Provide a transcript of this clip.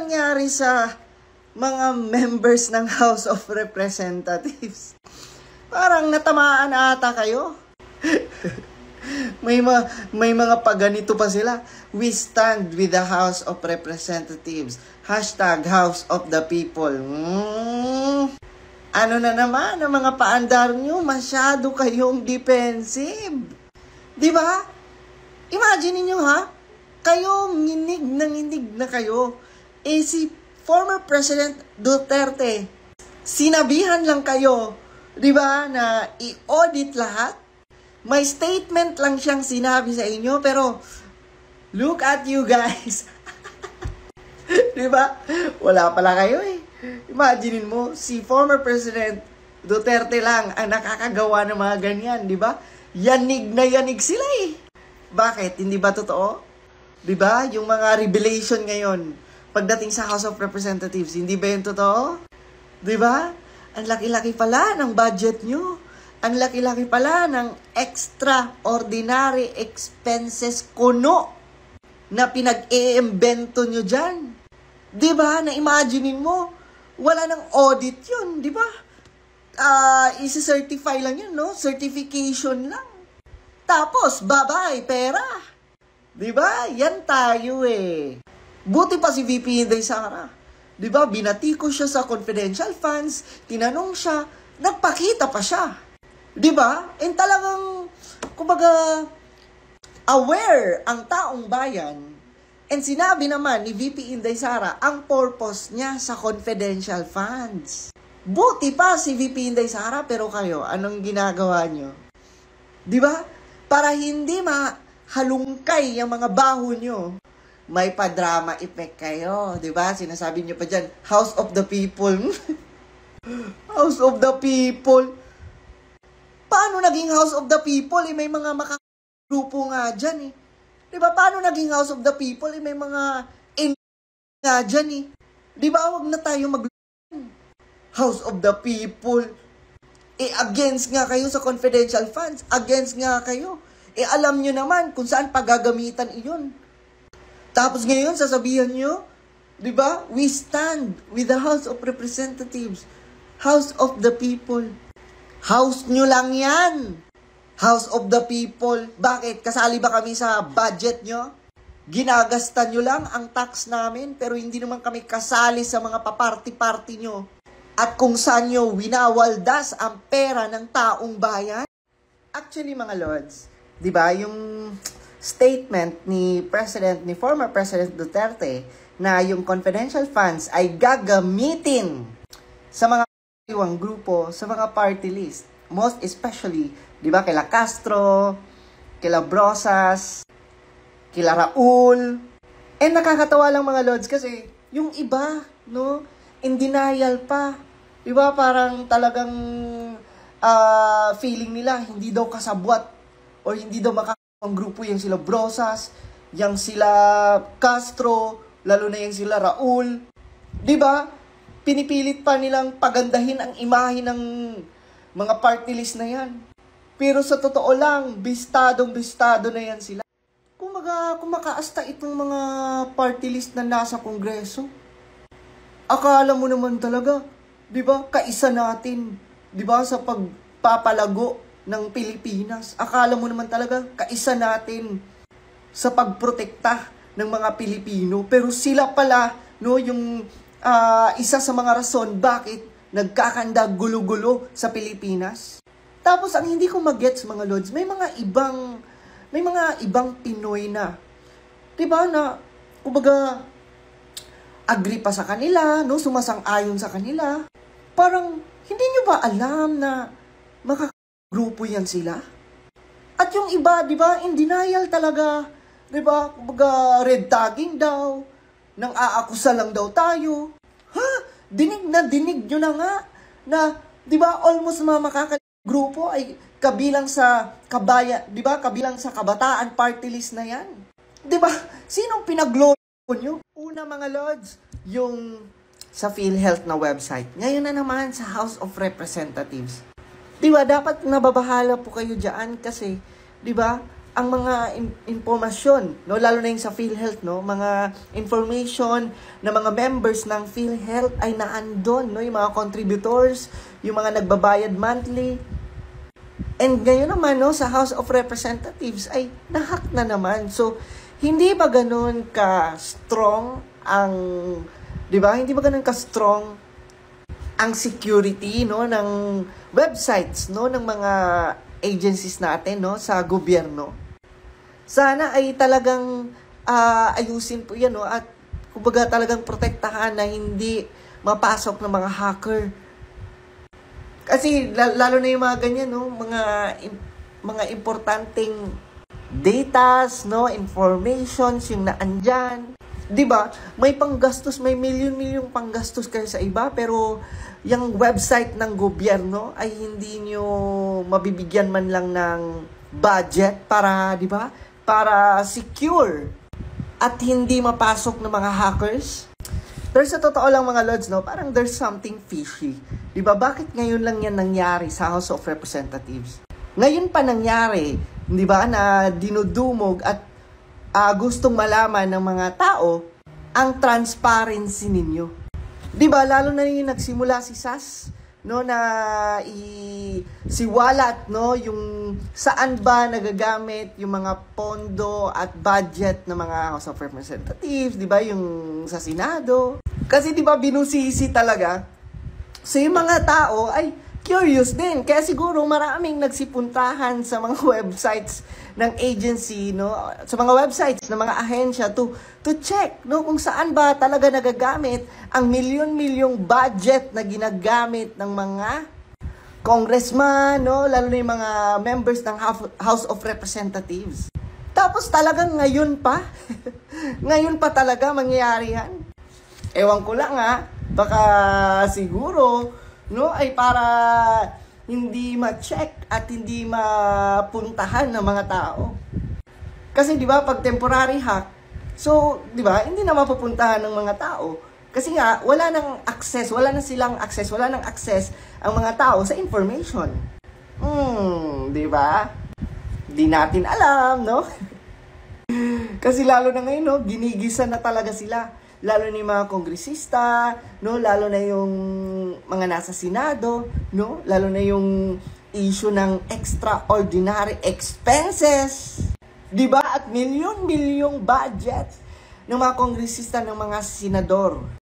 nangyari sa mga members ng House of Representatives? Parang natamaan ata kayo. may mga paganito pa sila. We stand with the House of Representatives. Hashtag House of the People. Ano na naman ang mga paandar nyo? Masyado kayong defensive. Diba? Imagine niyo ha? Kayo, nginig na kayo. Si former President Duterte, sinabihan lang kayo, di ba, na i-audit lahat. May statement lang siyang sinabi sa inyo, pero look at you guys. Di ba? Wala pala kayo eh. Imaginin mo, si former President Duterte lang ang nakakagawa ng mga ganyan, di ba? Yanig na yanig sila eh. Bakit? Hindi ba totoo? Di ba? Yung mga revelation ngayon, pagdating sa House of Representatives, hindi ba yun totoo? Di ba? Ang laki-laki pala ng budget nyo. Ang laki-laki pala ng extraordinary expenses kuno na pinag-iimbento nyo dyan. Di ba? Na-imaginein mo, wala nang audit yun. Di ba? Isi-certify lang yun, no? Certification lang. Tapos, bye-bye, pera. Di ba? Yan tayo eh. Buti pa si VP Inday Sara. Di ba? Binati ko siya sa confidential funds, tinanong siya, nagpakita pa siya. Di ba? And talagang, kumbaga, aware ang taong bayan. And sinabi naman ni VP Inday Sara ang purpose niya sa confidential funds. Buti pa si VP Inday Sara, pero kayo, anong ginagawa nyo? Di ba? Para hindi mahalungkay yung mga baho nyo, may pa-drama effect kayo. Diba? Sinasabi nyo pa dyan, House of the People. House of the People. Paano naging House of the People? May mga makagrupo nga dyan eh. Diba? Paano naging House of the People? May mga nga dyan eh. Diba? Huwag na tayo House of the People. Against nga kayo sa confidential funds. Against nga kayo. Alam nyo naman kung saan pagagamitan iyon. Tapos ngayon, sasabihan nyo, di ba? We stand with the House of Representatives. House of the People. House nyo lang yan. House of the People. Bakit? Kasali ba kami sa budget nyo? Ginagasta nyo lang ang tax namin, pero hindi naman kami kasali sa mga paparty-party nyo. At kung saan nyo winawaldas ang pera ng taong bayan? Actually, mga lords, di ba, yung statement ni former President Duterte na yung confidential funds ay gagamitin sa mga iwang grupo, sa mga party list. Most especially, di ba, kila Castro, kila Brosas, kila Raul. And nakakatawa lang mga lords kasi yung iba, no, in denial pa. Di ba, parang talagang feeling nila hindi daw kasabwat or hindi daw makakawang grupo yung sila Brosas, yung sila Castro, lalo na yung sila Raul. Di ba? Pinipilit pa nilang pagandahin ang imahe ng mga party list na yan. Pero sa totoo lang, bistadong-bistado na yan sila. Kumakaasta itong mga party list na nasa Kongreso. Akala mo naman talaga, di ba, kaisa natin, di ba, sa pagpapalago ng Pilipinas. Akala mo naman talaga, kaisa natin sa pagprotekta ng mga Pilipino. Pero sila pala, no, yung isa sa mga rason bakit nagkakandag gulo-gulo sa Pilipinas. Tapos, ang hindi ko mag-gets, mga lords, may mga ibang Pinoy na, di ba, na, kumbaga, agree pa sa kanila, no, sumasang-ayon sa kanila. Parang, hindi nyo ba alam na makakagrupo yan sila? At yung iba, di ba, in denial talaga, di ba, kumbaga, red tagging daw, nang aakusa lang daw tayo. Ha? Dinig nyo na nga, na, di ba, almost mga makakagrupo ay kabilang sa di ba, kabilang sa kabataan party list na yan. Di ba, sinong pinaglolo nyo? Una, mga lords, yung sa PhilHealth na website. Ngayon na naman sa House of Representatives. Di ba, dapat nababahala po kayo dyan kasi, di ba, ang mga impormasyon, no, lalo na yung sa PhilHealth, no, mga information na mga members ng PhilHealth ay naandun, no, yung mga contributors, yung mga nagbabayad monthly. And ngayon naman, no, sa House of Representatives ay nahack na naman. So, hindi ba ganun ka-strong ang, di ba? Hindi ba ganun ka-strong ang security, no, ng websites, no, ng mga agencies natin, no, sa gobyerno? Sana ay talagang ayusin po yan, no, at kumbaga talagang protektahan na hindi mapasok ng mga hacker. Kasi lalo na yung mga ganyan, no, mga importanteng datas, no, informations yung naandyan. 'Di ba? May panggastos, may milyon-milyong panggastos kayo sa iba, pero yung website ng gobyerno ay hindi nyo mabibigyan man lang ng budget para, 'di ba? Para secure at hindi mapasok ng mga hackers. Pero sa totoo lang mga Lods, no, parang there's something fishy. 'Di ba? Bakit ngayon lang yan nangyari sa House of Representatives? Ngayon pa nangyari, 'di ba, na dinudumog at gustong malaman ng mga tao ang transparency ninyo. 'Di ba? Lalo na yung nagsimula si SAS, no, na siwalat, no, yung saan ba nagagamit yung mga pondo at budget ng mga House of Representatives, 'di ba, yung sa Senado. Kasi 'di ba binusisi talaga. So yung mga tao ay curious din. Kaya siguro maraming nagsipuntahan sa mga websites ng agency, no, sa mga websites ng mga ahensya to check, no, kung saan ba talaga nagagamit ang milyon-milyong budget na ginagamit ng mga congressman, no, lalo na yung mga members ng House of Representatives. Tapos talagang ngayon pa, ngayon pa talaga mangyayari yan. Ewan ko lang baka siguro, no, ay para hindi ma-check at hindi mapuntahan ng mga tao. Kasi 'di ba, pag temporary hack, so 'di ba, hindi na mapupuntahan ng mga tao. Kasi nga wala nang access, wala nang access ang mga tao sa information. 'Di ba? Di natin alam, no? Kasi lalo na ngayon, no, ginigisa na talaga sila. Lalo na yung mga kongresista, no, lalo na yung mga nasa Senado, no, lalo na yung issue ng extraordinary expenses, 'di ba? At milyon-milyong budget ng mga kongresista, ng mga senador.